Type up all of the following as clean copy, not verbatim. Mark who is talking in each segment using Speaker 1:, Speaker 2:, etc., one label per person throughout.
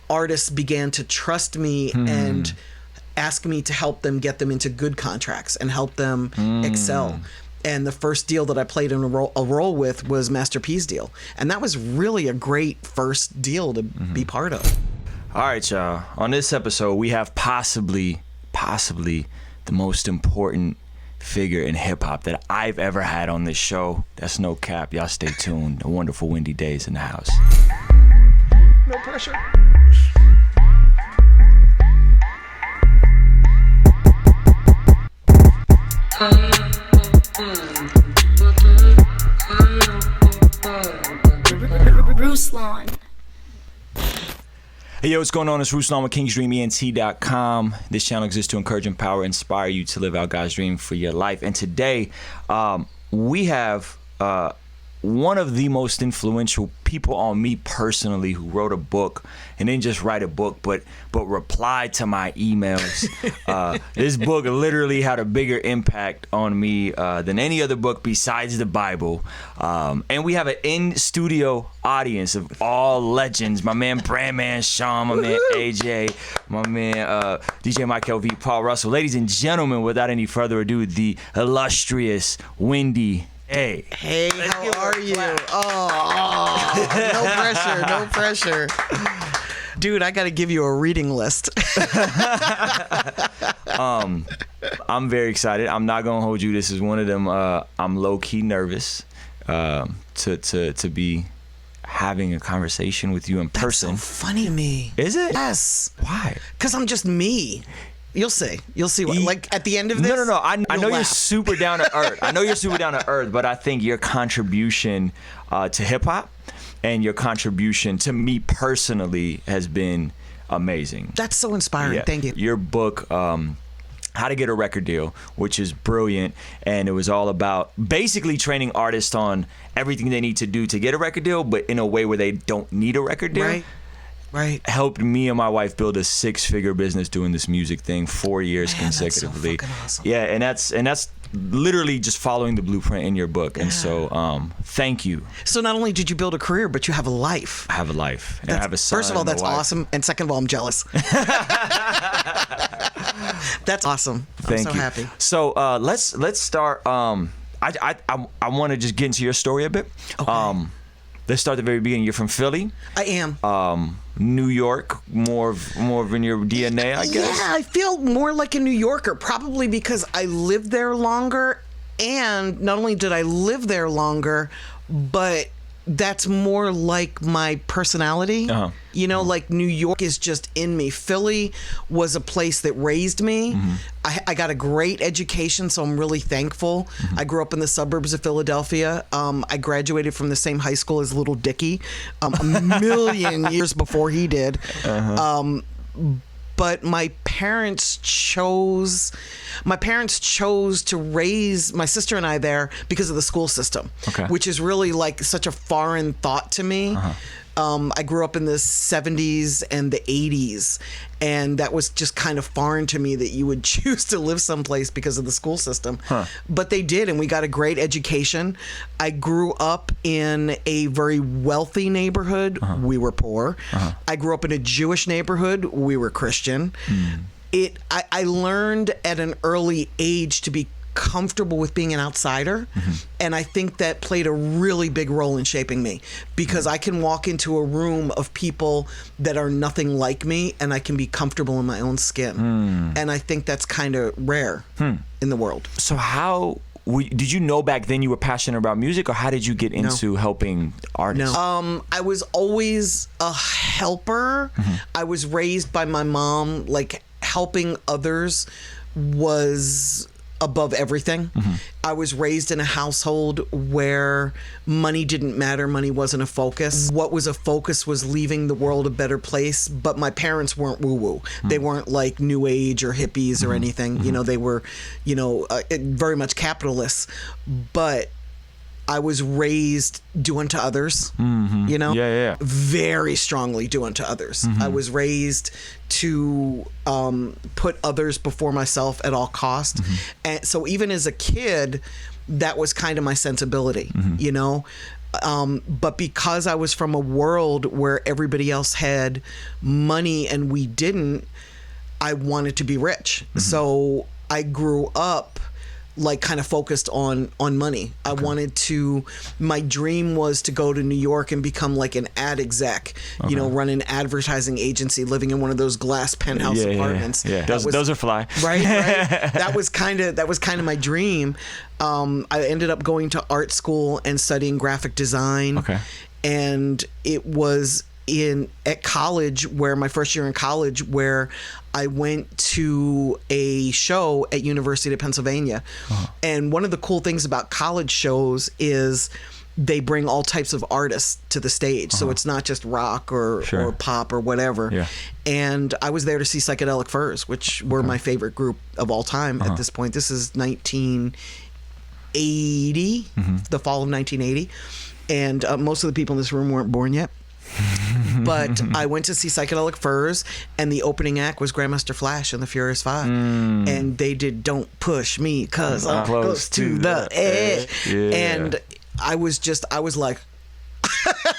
Speaker 1: artists began to trust me and ask me to help them get them into good contracts and help them excel. And the first deal that I played in a role with was Master P's deal. And that was really a great first deal to be part of.
Speaker 2: All right, y'all. On this episode, we have possibly the most important figure in hip-hop that I've ever had on this show. That's no cap. Y'all stay tuned. The wonderful Wendy Day's in the house.
Speaker 1: No pressure.
Speaker 3: Ruslan.
Speaker 2: Hey, yo, what's going on? It's Ruslan with KingsDreamENT.com. This channel exists to encourage, empower, inspire you to live out God's dream for your life. And today, we have one of the most influential people on me personally who wrote a book, and didn't just write a book, but replied to my emails. This book literally had a bigger impact on me than any other book besides the Bible. And we have an in-studio audience of all legends. My man Brandman Sean, my man AJ, my man DJ Mike LV, Paul Russell. Ladies and gentlemen, without any further ado, the illustrious Wendy. Hey,
Speaker 1: how are you? No pressure. Dude, I got to give you a reading list.
Speaker 2: I'm very excited. I'm not gonna hold you. This is one of them. I'm low key nervous to be having a conversation with you in person.
Speaker 1: That's so funny to me.
Speaker 2: Is it?
Speaker 1: Yes.
Speaker 2: Why?
Speaker 1: Because I'm just me. You'll see. What, like at the end of this?
Speaker 2: No. I know you're super down to earth. But I think your contribution to hip hop and your contribution to me personally has been amazing.
Speaker 1: That's so inspiring.
Speaker 2: Yeah.
Speaker 1: Thank you.
Speaker 2: Your book, How to Get a Record Deal, which is brilliant, and it was all about basically training artists on everything they need to do to get a record deal, but in a way where they don't need a record deal.
Speaker 1: Right.
Speaker 2: Helped me and my wife build a 6-figure business doing this music thing 4 years consecutively.
Speaker 1: That's so fucking awesome.
Speaker 2: Yeah, and that's literally just following the blueprint in your book. And so thank you.
Speaker 1: So not only did you build a career, but you have a life.
Speaker 2: I have a life. And I have a son.
Speaker 1: First of all, that's awesome. And second of all, I'm jealous. That's awesome. I'm so happy.
Speaker 2: So let's start. I want to just get into your story a bit.
Speaker 1: Okay.
Speaker 2: Let's start at the very beginning. You're from Philly.
Speaker 1: I am.
Speaker 2: New York, more of in your DNA, I guess.
Speaker 1: Yeah, I feel more like a New Yorker, probably because I lived there longer, and not only did I live there longer, but that's more like my personality. You know, like New York is just in me. Philly was a place that raised me. I got a great education, so I'm really thankful. I grew up in the suburbs of Philadelphia. I graduated from the same high school as Little Dicky a million years before he did. But my parents chose to raise my sister and I there because of the school system, which is really like such a foreign thought to me. I grew up in the 70s and the 80s, and that was just kind of foreign to me that you would choose to live someplace because of the school system. But they did, and we got a great education. I grew up in a very wealthy neighborhood. We were poor. I grew up in a Jewish neighborhood. We were Christian. I learned at an early age to be comfortable with being an outsider, and I think that played a really big role in shaping me, because I can walk into a room of people that are nothing like me and I can be comfortable in my own skin. And I think that's kind of rare in the world.
Speaker 2: So how did you know back then you were passionate about music, or how did you get into helping artists?
Speaker 1: No. I was always a helper. I was raised by my mom, like helping others was above everything. I was raised in a household where money didn't matter. Money wasn't a focus. What was a focus was leaving the world a better place. But my parents weren't woo-woo. They weren't like new age or hippies or anything. You know, they were, very much capitalists. But I was raised do unto others, very strongly do unto others. I was raised to put others before myself at all cost. And so even as a kid, that was kind of my sensibility, But because I was from a world where everybody else had money and we didn't, I wanted to be rich. So I grew up like kind of focused on money. I wanted to, my dream was to go to New York and become like an ad exec, you know, run an advertising agency, living in one of those glass penthouse apartments.
Speaker 2: Yeah. Those are fly.
Speaker 1: Right. That was kind of my dream. I ended up going to art school and studying graphic design.
Speaker 2: Okay.
Speaker 1: And it was at college, where my first year in college, where I went to a show at University of Pennsylvania. And one of the cool things about college shows is they bring all types of artists to the stage. So it's not just rock or pop or whatever. Yeah. And I was there to see Psychedelic Furs, which were my favorite group of all time at this point. This is 1980, the fall of 1980. And most of the people in this room weren't born yet. But I went to see Psychedelic Furs, and the opening act was Grandmaster Flash and the Furious Five. And they did Don't Push Me 'Cause I'm Close to the Edge. And I was like,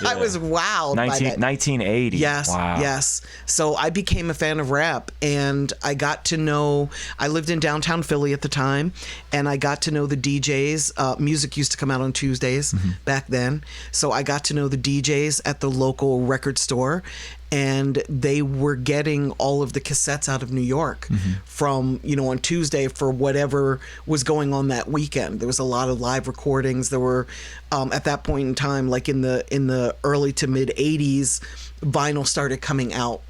Speaker 1: I was wowed by that.
Speaker 2: 1980.
Speaker 1: Yes, yes. So I became a fan of rap, and I got to know, I lived in downtown Philly at the time, and I got to know the DJs. Music used to come out on Tuesdays back then. So I got to know the DJs at the local record store, and they were getting all of the cassettes out of New York from, you know, on Tuesday for whatever was going on that weekend. There was a lot of live recordings. There were, at that point in time, like in the early to mid 80s, vinyl started coming out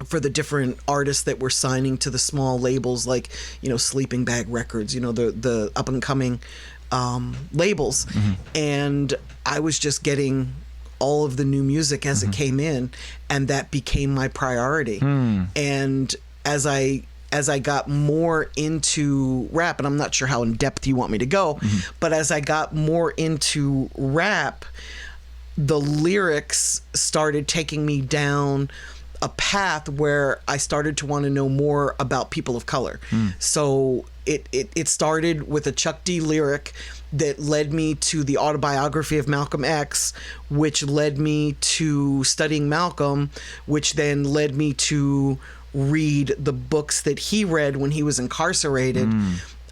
Speaker 1: for the different artists that were signing to the small labels, like, you know, Sleeping Bag Records, you know, the up and coming labels. And I was just getting all of the new music as it came in, and that became my priority. And as I got more into rap, and I'm not sure how in depth you want me to go, but as I got more into rap, the lyrics started taking me down a path where I started to want to know more about people of color. So it started with a Chuck D lyric that led me to the autobiography of Malcolm X, which led me to studying Malcolm, which then led me to read the books that he read when he was incarcerated.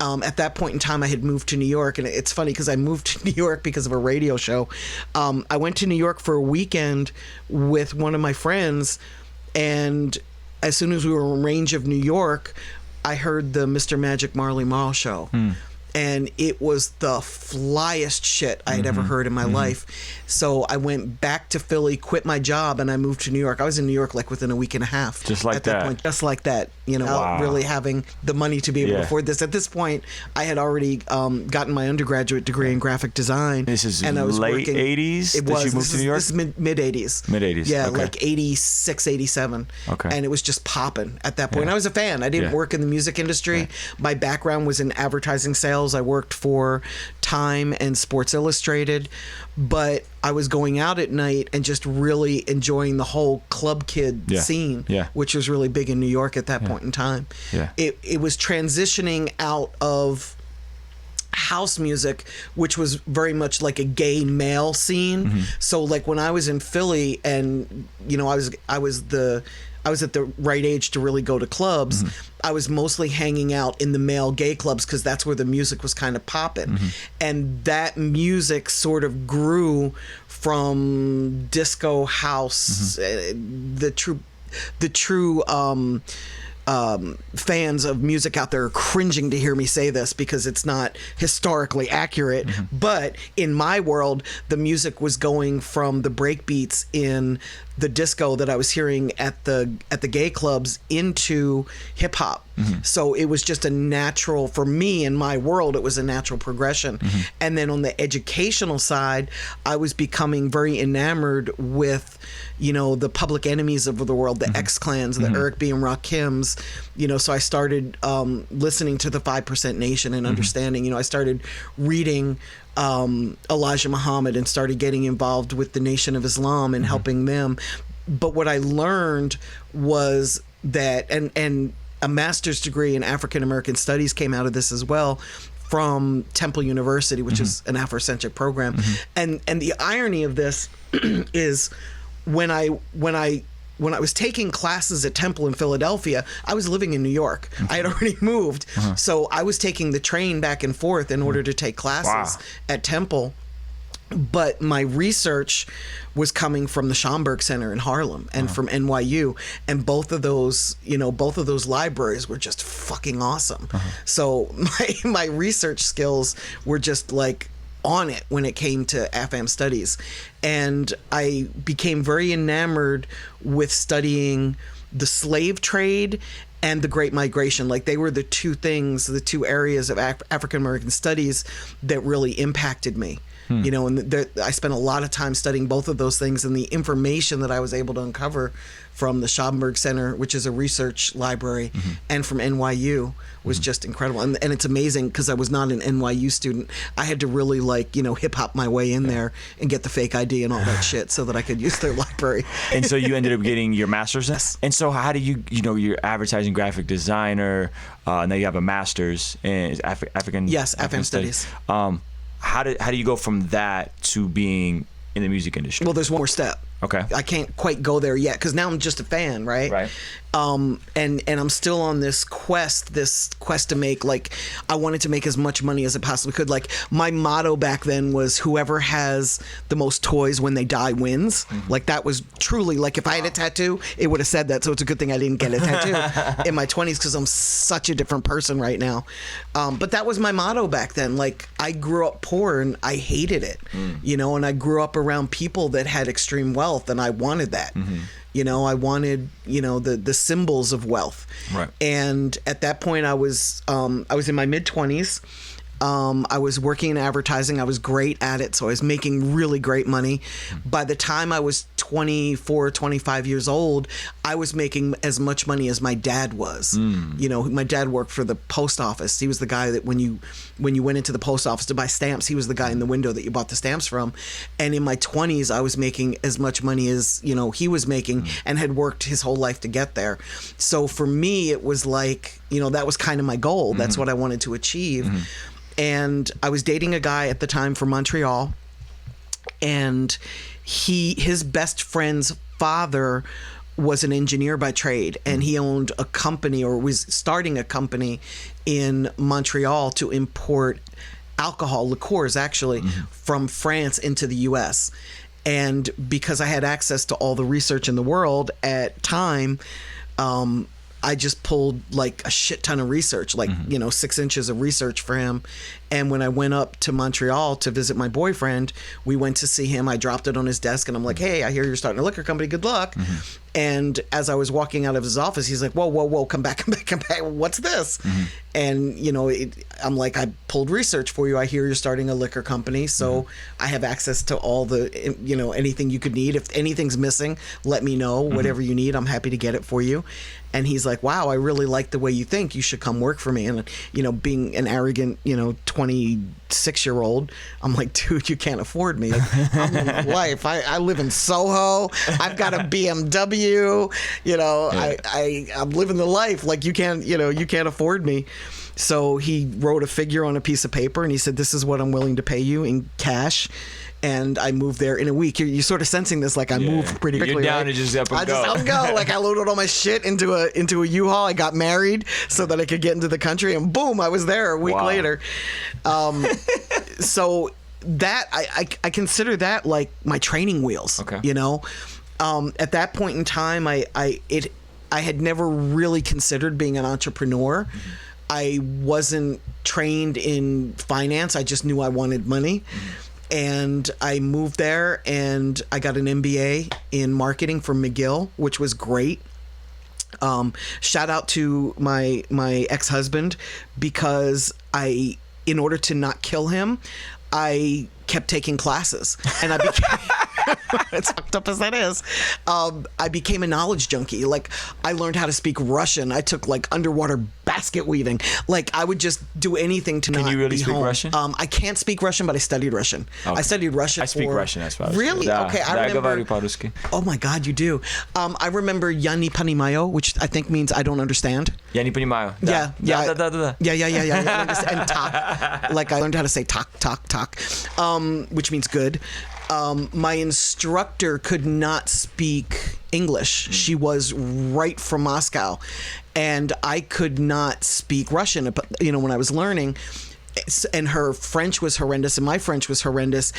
Speaker 1: At that point in time, I had moved to New York, and it's funny because I moved to New York because of a radio show. I went to New York for a weekend with one of my friends, and as soon as we were in range of New York, I heard the Mr. Magic Marley Marl show. And it was the flyest shit I had ever heard in my life. So I went back to Philly, quit my job, and I moved to New York. I was in New York like within a week and a half.
Speaker 2: Just like
Speaker 1: at that point. Just like that, you know, without really having the money to be able to afford this. At this point, I had already gotten my undergraduate degree in graphic design.
Speaker 2: This is
Speaker 1: and I was
Speaker 2: late 80s
Speaker 1: It was.
Speaker 2: that you moved to New York?
Speaker 1: This is mid 80s.
Speaker 2: Mid 80s.
Speaker 1: Yeah, like 86, 87.
Speaker 2: Okay.
Speaker 1: And it was just popping at that point. And I was a fan. I didn't work in the music industry. My background was in advertising sales. I worked for Time and Sports Illustrated, but I was going out at night and just really enjoying the whole club kid scene, which was really big in New York at that point in time. It was transitioning out of house music, which was very much like a gay male scene. So like when I was in Philly, and you know, I was at the right age to really go to clubs. I was mostly hanging out in the male gay clubs because that's where the music was kind of popping. And that music sort of grew from disco house, the true fans of music out there are cringing to hear me say this because it's not historically accurate, but in my world, the music was going from the breakbeats in the disco that I was hearing at the gay clubs into hip hop. So it was just a natural, for me in my world, it was a natural progression. And then on the educational side, I was becoming very enamored with, you know, the Public Enemies of the world, the X-Clans, the Eric B. and Rakims, you know, so I started listening to the 5% Nation and understanding, you know, I started reading Elijah Muhammad and started getting involved with the Nation of Islam and helping them. But what I learned was that, and a master's degree in African American studies came out of this as well. from Temple University, which is an Afrocentric program. And the irony of this is when I was taking classes at Temple in Philadelphia, I was living in New York. I had already moved. So I was taking the train back and forth in order to take classes at Temple. But my research was coming from the Schomburg Center in Harlem and from NYU, and both of those libraries were just fucking awesome. So my research skills were just like on it when it came to AFAM studies, and I became very enamored with studying the slave trade and the Great Migration. Like, they were the two areas of African American studies that really impacted me. You know, and I spent a lot of time studying both of those things, and the information that I was able to uncover from the Schomburg Center, which is a research library, and from NYU was just incredible. And it's amazing because I was not an NYU student. I had to really, like, you know, hip hop my way in there and get the fake ID and all that shit so that I could use their library.
Speaker 2: And so you ended up getting your master's?
Speaker 1: Yes.
Speaker 2: And so how do you're advertising graphic designer, now you have a master's in African
Speaker 1: studies.
Speaker 2: How do you go from that to being in the music industry?
Speaker 1: Well, there's one more step.
Speaker 2: Okay.
Speaker 1: I can't quite go there yet because now I'm just a fan, right?
Speaker 2: Right.
Speaker 1: And I'm still on this quest to make, like, I wanted to make as much money as I possibly could. Like, my motto back then was whoever has the most toys when they die wins. Like, that was truly, like, if I had a tattoo, it would have said that. So it's a good thing I didn't get a tattoo in my 20s because I'm such a different person right now. But that was my motto back then. Like, I grew up poor and I hated it, you know, and I grew up around people that had extreme wealth, and I wanted that. You know, I wanted, you know, the symbols of wealth.
Speaker 2: Right.
Speaker 1: And at that point, I was in my mid-20s. I was working in advertising. I was great at it, so I was making really great money. By the time I was 24, 25 years old, I was making as much money as my dad was. You know, my dad worked for the post office. He was the guy that when you went into the post office to buy stamps, he was the guy in the window that you bought the stamps from. And in my 20s, I was making as much money as, you know, he was making, and had worked his whole life to get there. So for me, it was like, you know, that was kind of my goal. That's what I wanted to achieve. And I was dating a guy at the time from Montreal, and his best friend's father was an engineer by trade, and he owned a company, or was starting a company in Montreal to import alcohol, liqueurs actually, from France into the US. And because I had access to all the research in the world at time, I just pulled like a shit ton of research, like, you know, 6 inches of research for him. And when I went up to Montreal to visit my boyfriend, we went to see him. I dropped it on his desk, and I'm like, hey, I hear you're starting a liquor company. Good luck. And as I was walking out of his office, he's like, whoa, come back. What's this? And, you know, I'm like, I pulled research for you. I hear you're starting a liquor company. So I have access to all the, you know, anything you could need. If anything's missing, let me know. Whatever you need, I'm happy to get it for you. And he's like, wow, I really like the way you think. You should come work for me. And, you know, being an arrogant, you know, 26-year-old, I'm like, dude, you can't afford me. Like, I'm in life. I live in Soho. I've got a BMW. You know, I'm living the life. Like, you can't afford me. So he wrote a figure on a piece of paper, and he said, this is what I'm willing to pay you in cash. And I moved there in a week. You're sort of sensing this, like I moved pretty quickly.
Speaker 2: You're down
Speaker 1: right?
Speaker 2: to just up and
Speaker 1: I
Speaker 2: go.
Speaker 1: just up and go. Like, I loaded all my shit into a U-Haul. I got married so that I could get into the country, and boom, I was there a week later. So that I consider that like my training wheels. Okay. You know, at that point in time, I had never really considered being an entrepreneur. I wasn't trained in finance. I just knew I wanted money. And I moved there, and I got an MBA in marketing from McGill, which was great. Shout out to my ex-husband, because in order to not kill him, I kept taking classes, and I became as fucked up as that is, I became a knowledge junkie. Like, I learned how to speak Russian. I took like underwater basket weaving. Like, I would just do anything to not be home.
Speaker 2: Can you really speak Russian?
Speaker 1: I can't speak Russian, but I studied Russian. Okay. I studied Russian.
Speaker 2: I speak Russian as well.
Speaker 1: Really? Okay. I remember. Oh my God, you do. I remember "Я не понимаю," which I think means I don't understand.
Speaker 2: "Я не понимаю."
Speaker 1: Yeah. And "tak." Like, I learned how to say "tak, tak, tak," which means good. My instructor could not speak English. She was right from Moscow, and I could not speak Russian. You know, when I was learning, and her French was horrendous, and my French was horrendous,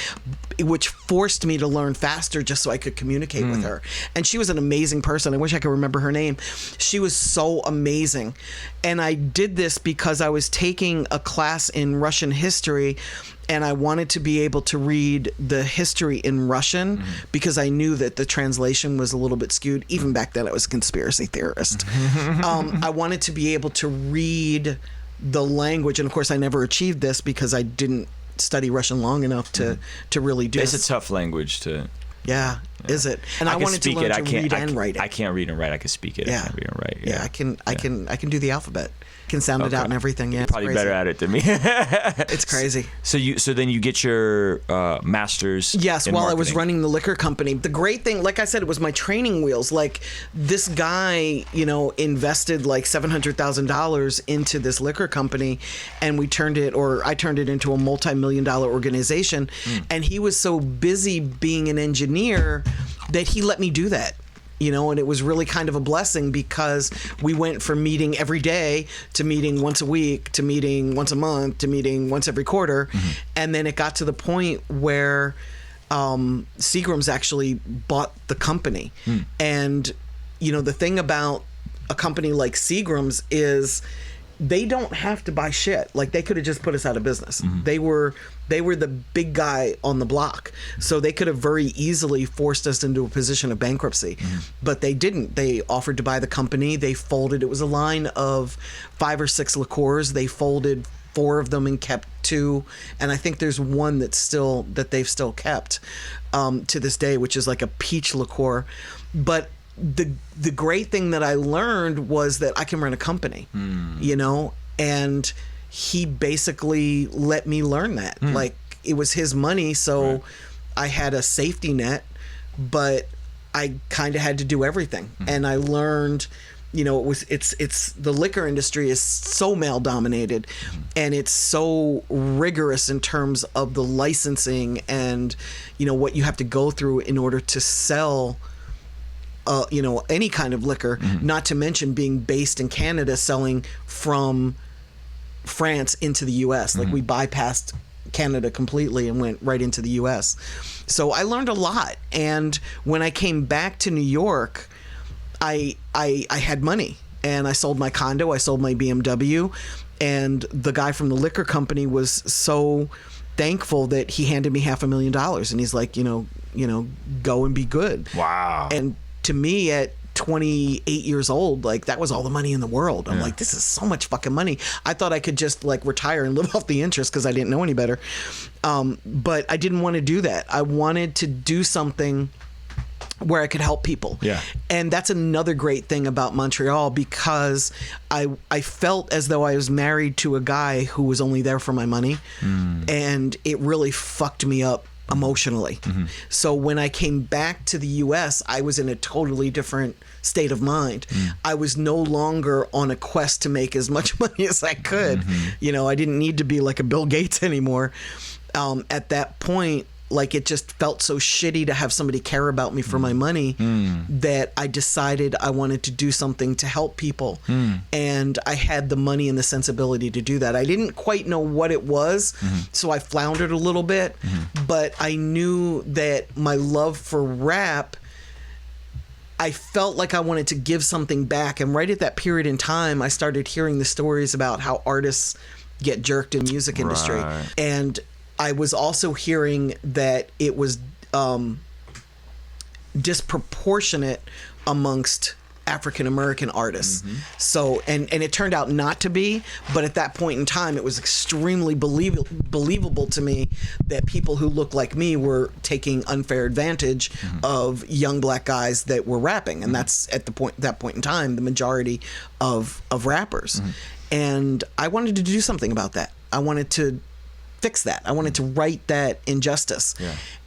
Speaker 1: which forced me to learn faster just so I could communicate with her. And she was an amazing person. I wish I could remember her name. She was so amazing. And I did this because I was taking a class in Russian history, and I wanted to be able to read the history in Russian because I knew that the translation was a little bit skewed. Even back then, I was a conspiracy theorist. I wanted to be able to read the language, and of course I never achieved this because I didn't study Russian long enough to really do
Speaker 2: it's
Speaker 1: this.
Speaker 2: a tough language to
Speaker 1: is it? And I wanted to learn to read and write it.
Speaker 2: I can't read and write. I can speak it. I can't read and write. I
Speaker 1: can do the alphabet. Can sound it out and everything. Yeah,
Speaker 2: you're probably better at it than me.
Speaker 1: It's crazy.
Speaker 2: So then you get your master's.
Speaker 1: Yes,
Speaker 2: in
Speaker 1: while
Speaker 2: marketing.
Speaker 1: I was running the liquor company. The great thing, like I said, it was my training wheels. Like, this guy, you know, invested like $700,000 into this liquor company, and I turned it into a multi-million-dollar organization. And he was so busy being an engineer that he let me do that. You know, and it was really kind of a blessing because we went from meeting every day to meeting once a week to meeting once a month to meeting once every quarter. And then it got to the point where Seagram's actually bought the company. And, you know, the thing about a company like Seagram's is they don't have to buy shit. Like, they could have just put us out of business. They were the big guy on the block, so they could have very easily forced us into a position of bankruptcy. But they didn't. They offered to buy the company. They folded. It was a line of 5 or 6 liqueurs. They folded 4 of them and kept 2, and I think there's one that they've still kept to this day, which is like a peach liqueur. But the great thing that I learned was that I can run a company, you know, and he basically let me learn that. Like, it was his money, so I had a safety net, but I kind of had to do everything. And I learned, you know, it's the liquor industry is so male dominated, and it's so rigorous in terms of the licensing and, you know, what you have to go through in order to sell you know, any kind of liquor, not to mention being based in Canada, selling from France into the U.S. Like, we bypassed Canada completely and went right into the U.S. So I learned a lot. And when I came back to New York, I had money, and I sold my condo, I sold my BMW, and the guy from the liquor company was so thankful that he handed me $500,000, and he's like, you know, go and be good.
Speaker 2: Wow.
Speaker 1: And to me, at 28 years old, like, that was all the money in the world. I'm like, this is so much fucking money. I thought I could just like retire and live off the interest because I didn't know any better. But I didn't want to do that. I wanted to do something where I could help people. Yeah. And that's another great thing about Montreal, because I felt as though I was married to a guy who was only there for my money. And it really fucked me up emotionally. So when I came back to the US, I was in a totally different state of mind. I was no longer on a quest to make as much money as I could. You know, I didn't need to be like a Bill Gates anymore. At that point, like, it just felt so shitty to have somebody care about me for my money that I decided I wanted to do something to help people. And I had the money and the sensibility to do that. I didn't quite know what it was, so I floundered a little bit, but I knew that my love for rap, I felt like I wanted to give something back. And right at that period in time, I started hearing the stories about how artists get jerked in the music industry. And I was also hearing that it was disproportionate amongst African American artists. So, and it turned out not to be, but at that point in time, it was extremely believable to me that people who looked like me were taking unfair advantage of young black guys that were rapping, and that's at that point in time the majority of rappers. And I wanted to do something about that. I wanted to fix that. I wanted to right that injustice.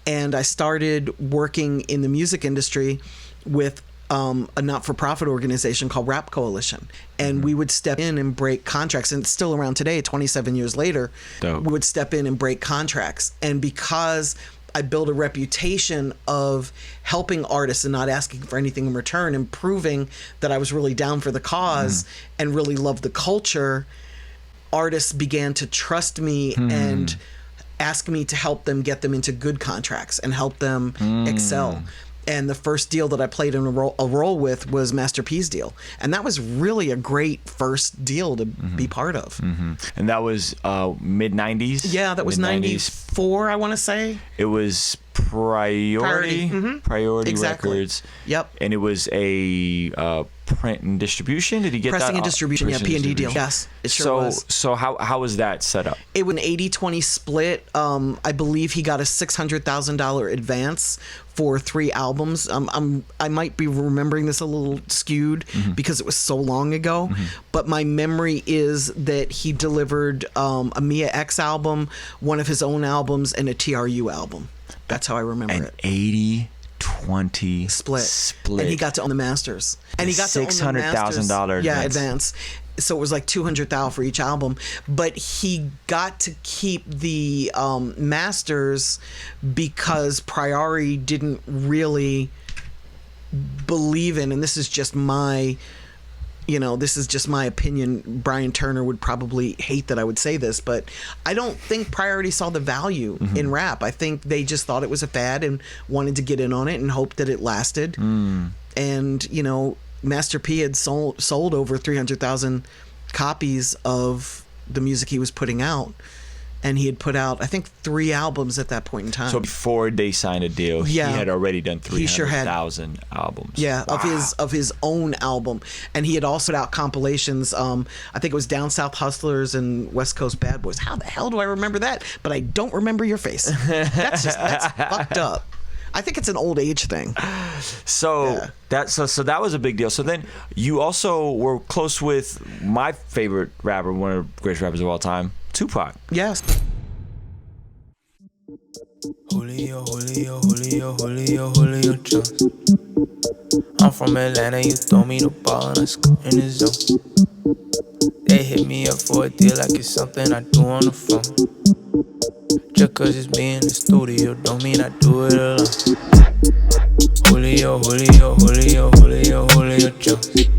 Speaker 1: And I started working in the music industry with a not-for-profit organization called Rap Coalition, and we would step in and break contracts, and it's still around today 27 years later.
Speaker 2: Dope.
Speaker 1: We would step in and break contracts, and because I built a reputation of helping artists and not asking for anything in return, and proving that I was really down for the cause and really loved the culture, artists began to trust me and ask me to help them get them into good contracts and help them excel. And the first deal that I played in a role with was Master P's deal. And that was really a great first deal to be part of.
Speaker 2: And that was mid-90s?
Speaker 1: Yeah, that was
Speaker 2: mid-90s.
Speaker 1: 94, I want to say.
Speaker 2: It was Priority
Speaker 1: Exactly.
Speaker 2: Records.
Speaker 1: Yep.
Speaker 2: And it was a print and distribution. Did he get
Speaker 1: Pressing
Speaker 2: that?
Speaker 1: and distribution, yeah, P&D deal. Yes, it sure was.
Speaker 2: So how was that set up?
Speaker 1: It was an 80-20 split. I believe he got a $600,000 advance for 3 albums. I might be remembering this a little skewed because it was so long ago, but my memory is that he delivered a Mia X album, one of his own albums, and a TRU album. That's how I remember it.
Speaker 2: 80-20 split.
Speaker 1: And he got to own the masters. And he got to own the masters.
Speaker 2: $600,000
Speaker 1: Yeah, advance. So it was like $200,000 for each album. But he got to keep the masters because Priority didn't really believe in, and this is just my opinion. Brian Turner would probably hate that I would say this, but I don't think Priority saw the value in rap. I think they just thought it was a fad and wanted to get in on it and hoped that it lasted. And, Master P had sold over 300,000 copies of the music he was putting out. And he had put out, I think, 3 albums at that point in time.
Speaker 2: So before they signed a deal, he had already done 300,000 albums.
Speaker 1: Yeah, wow. of his own album. And he had also put out compilations. I think it was Down South Hustlers and West Coast Bad Boys. How the hell do I remember that? But I don't remember your face. That's fucked up. I think it's an old age thing.
Speaker 2: So that was a big deal. So then you also were close with my favorite rapper, one of the greatest rappers of all time, Tupac.
Speaker 1: Yes.
Speaker 4: Julio Jones. I'm from Atlanta, you throw me the ball and I score in the zone. They hit me up for a deal like it's something I do on the phone. Just cause it's me in the studio don't mean I do it alone. Julio Jones.